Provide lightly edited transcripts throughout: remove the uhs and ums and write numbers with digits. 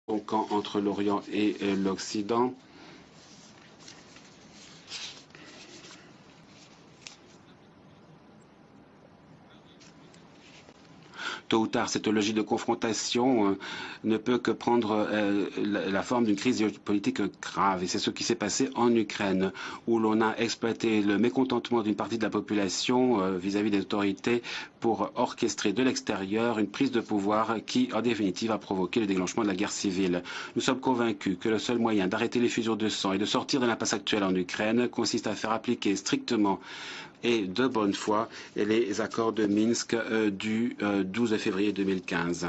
entre l'Orient et l'Occident. Tôt ou tard, cette logique de confrontation ne peut que prendre la forme d'une crise géopolitique grave. Et c'est ce qui s'est passé en Ukraine, où l'on a exploité le mécontentement d'une partie de la population vis-à-vis des autorités pour orchestrer de l'extérieur une prise de pouvoir qui, en définitive, a provoqué le déclenchement de la guerre civile. Nous sommes convaincus que le seul moyen d'arrêter l'effusion de sang et de sortir de l'impasse actuelle en Ukraine consiste à faire appliquer strictement et de bonne foi les accords de Minsk du 12 février 2015.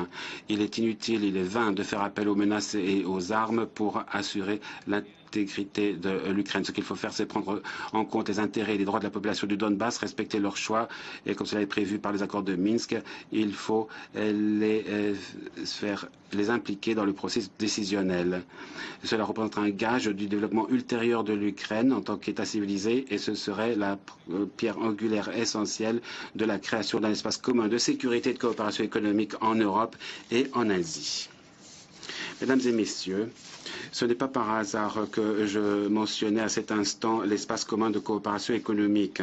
Il est inutile, il est vain de faire appel aux menaces et aux armes pour assurer l'intégrité de l'Ukraine. Ce qu'il faut faire, c'est prendre en compte les intérêts et les droits de la population du Donbass, respecter leurs choix, et comme cela est prévu par les accords de Minsk, il faut les impliquer dans le processus décisionnel. Cela représente un gage du développement ultérieur de l'Ukraine en tant qu'État civilisé, et ce serait la pierre angulaire essentielle de la création d'un espace commun de sécurité et de coopération économique en Europe et en Asie. Mesdames et messieurs, ce n'est pas par hasard que je mentionnais à cet instant l'espace commun de coopération économique.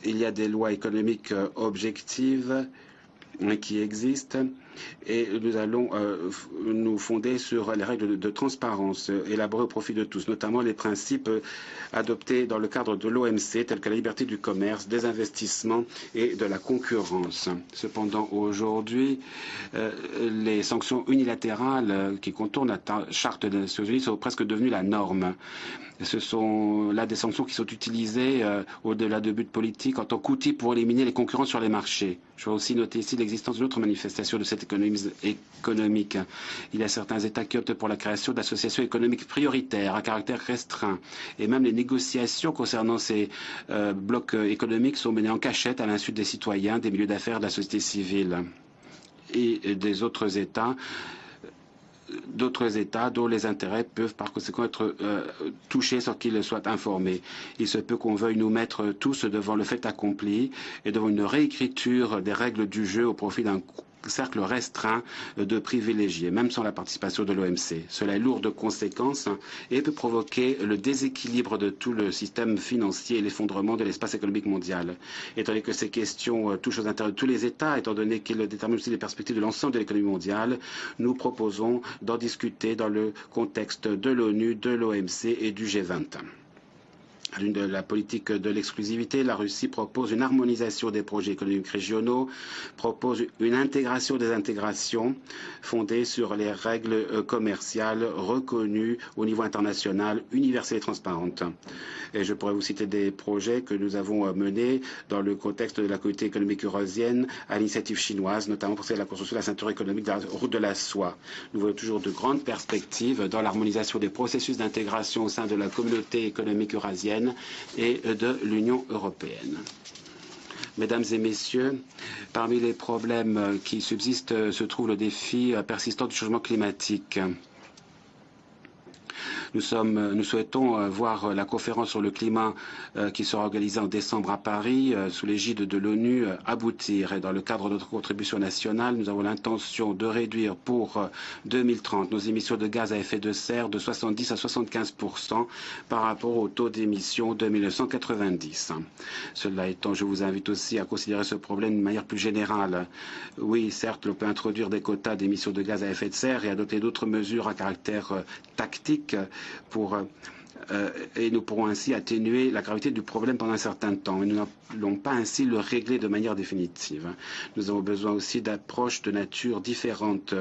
Il y a des lois économiques objectives qui existent et nous allons nous fonder sur les règles de transparence élaborées au profit de tous, notamment les principes adoptés dans le cadre de l'OMC, tels que la liberté du commerce, des investissements et de la concurrence. Cependant, aujourd'hui, les sanctions unilatérales qui contournent la charte des Nations Unies sont presque devenues la norme. Ce sont là des sanctions qui sont utilisées au-delà de buts politiques en tant qu'outil pour éliminer les concurrents sur les marchés. Je veux aussi noter ici l'existence d'une autre manifestation de cette économie économique. Il y a certains États qui optent pour la création d'associations économiques prioritaires à caractère restreint. Et même les négociations concernant ces blocs économiques sont menées en cachette à l'insu des citoyens, des milieux d'affaires, de la société civile et des autres États. D'autres États dont les intérêts peuvent par conséquent être touchés sans qu'ils soient informés. Il se peut qu'on veuille nous mettre tous devant le fait accompli et devant une réécriture des règles du jeu au profit d'un cercle restreint de privilégiés, même sans la participation de l'OMC. Cela est lourd de conséquences et peut provoquer le déséquilibre de tout le système financier et l'effondrement de l'espace économique mondial. Étant donné que ces questions touchent aux intérêts de tous les États, étant donné qu'ils déterminent aussi les perspectives de l'ensemble de l'économie mondiale, nous proposons d'en discuter dans le contexte de l'ONU, de l'OMC et du G20. De la politique de l'exclusivité, la Russie propose une harmonisation des projets économiques régionaux, propose une intégration des intégrations fondée sur les règles commerciales reconnues au niveau international, universelles et transparentes. Et je pourrais vous citer des projets que nous avons menés dans le contexte de la communauté économique eurasienne à l'initiative chinoise, notamment pour la construction de la ceinture économique de la route de la soie. Nous voyons toujours de grandes perspectives dans l'harmonisation des processus d'intégration au sein de la communauté économique eurasienne et de l'Union européenne. Mesdames et messieurs, parmi les problèmes qui subsistent se trouve le défi persistant du changement climatique. Nous souhaitons voir la conférence sur le climat qui sera organisée en décembre à Paris sous l'égide de l'ONU aboutir. Et dans le cadre de notre contribution nationale, nous avons l'intention de réduire pour 2030 nos émissions de gaz à effet de serre de 70 à 75% par rapport au taux d'émissions de 1990. Cela étant, je vous invite aussi à considérer ce problème d'une manière plus générale. Oui, certes, on peut introduire des quotas d'émissions de gaz à effet de serre et adopter d'autres mesures à caractère tactique et nous pourrons ainsi atténuer la gravité du problème pendant un certain temps. Mais nous n'allons pas ainsi le régler de manière définitive. Nous avons besoin aussi d'approches de nature différente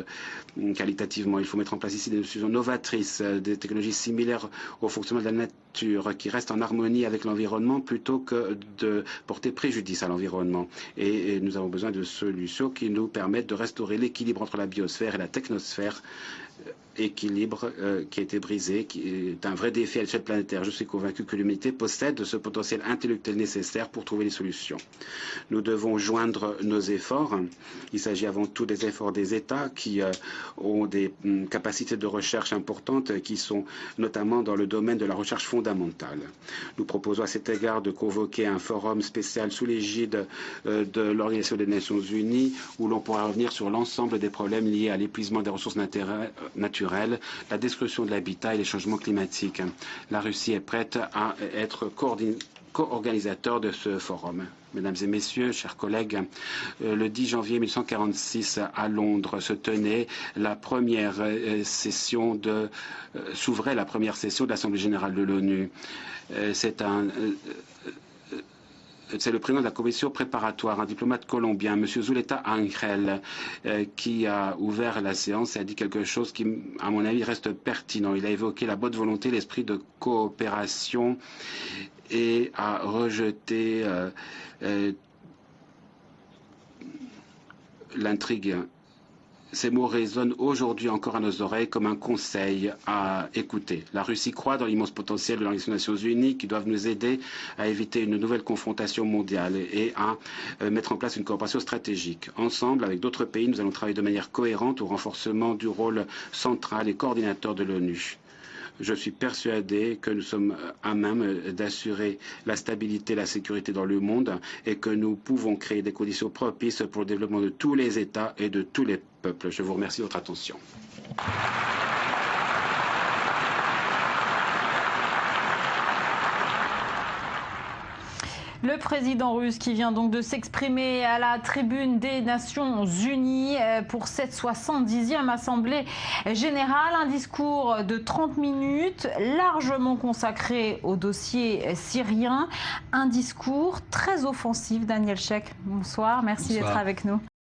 qualitativement. Il faut mettre en place ici des solutions novatrices, des technologies similaires au fonctionnement de la nature qui restent en harmonie avec l'environnement plutôt que de porter préjudice à l'environnement. Et nous avons besoin de solutions qui nous permettent de restaurer l'équilibre entre la biosphère et la technosphère, équilibre qui a été brisé, qui est un vrai défi à l'échelle planétaire. Je suis convaincu que l'humanité possède ce potentiel intellectuel nécessaire pour trouver des solutions. Nous devons joindre nos efforts. Il s'agit avant tout des efforts des États qui ont des capacités de recherche importantes qui sont notamment dans le domaine de la recherche fondamentale. Nous proposons à cet égard de convoquer un forum spécial sous l'égide de l'Organisation des Nations Unies où l'on pourra revenir sur l'ensemble des problèmes liés à l'épuisement des ressources naturelles, la destruction de l'habitat et les changements climatiques. La Russie est prête à être co-organisateur de ce forum. Mesdames et messieurs, chers collègues, le 10 janvier 1946 à Londres se tenait la première session s'ouvrait la première session de l'Assemblée générale de l'ONU. C'est le président de la commission préparatoire, un diplomate colombien, M. Zuleta Angel, qui a ouvert la séance et a dit quelque chose qui, à mon avis, reste pertinent. Il a évoqué la bonne volonté, l'esprit de coopération et a rejeté l'intrigue. Ces mots résonnent aujourd'hui encore à nos oreilles comme un conseil à écouter. La Russie croit dans l'immense potentiel de l'Organisation des Nations Unies qui doivent nous aider à éviter une nouvelle confrontation mondiale et à mettre en place une coopération stratégique. Ensemble, avec d'autres pays, nous allons travailler de manière cohérente au renforcement du rôle central et coordinateur de l'ONU. Je suis persuadé que nous sommes à même d'assurer la stabilité et la sécurité dans le monde et que nous pouvons créer des conditions propices pour le développement de tous les États et de tous les peuples. Je vous remercie de votre attention. Le président russe qui vient donc de s'exprimer à la tribune des Nations Unies pour cette 70e Assemblée générale. Un discours de 30 minutes, largement consacré au dossier syrien. Un discours très offensif. Daniel Sheikh, bonsoir. Merci d'être avec nous.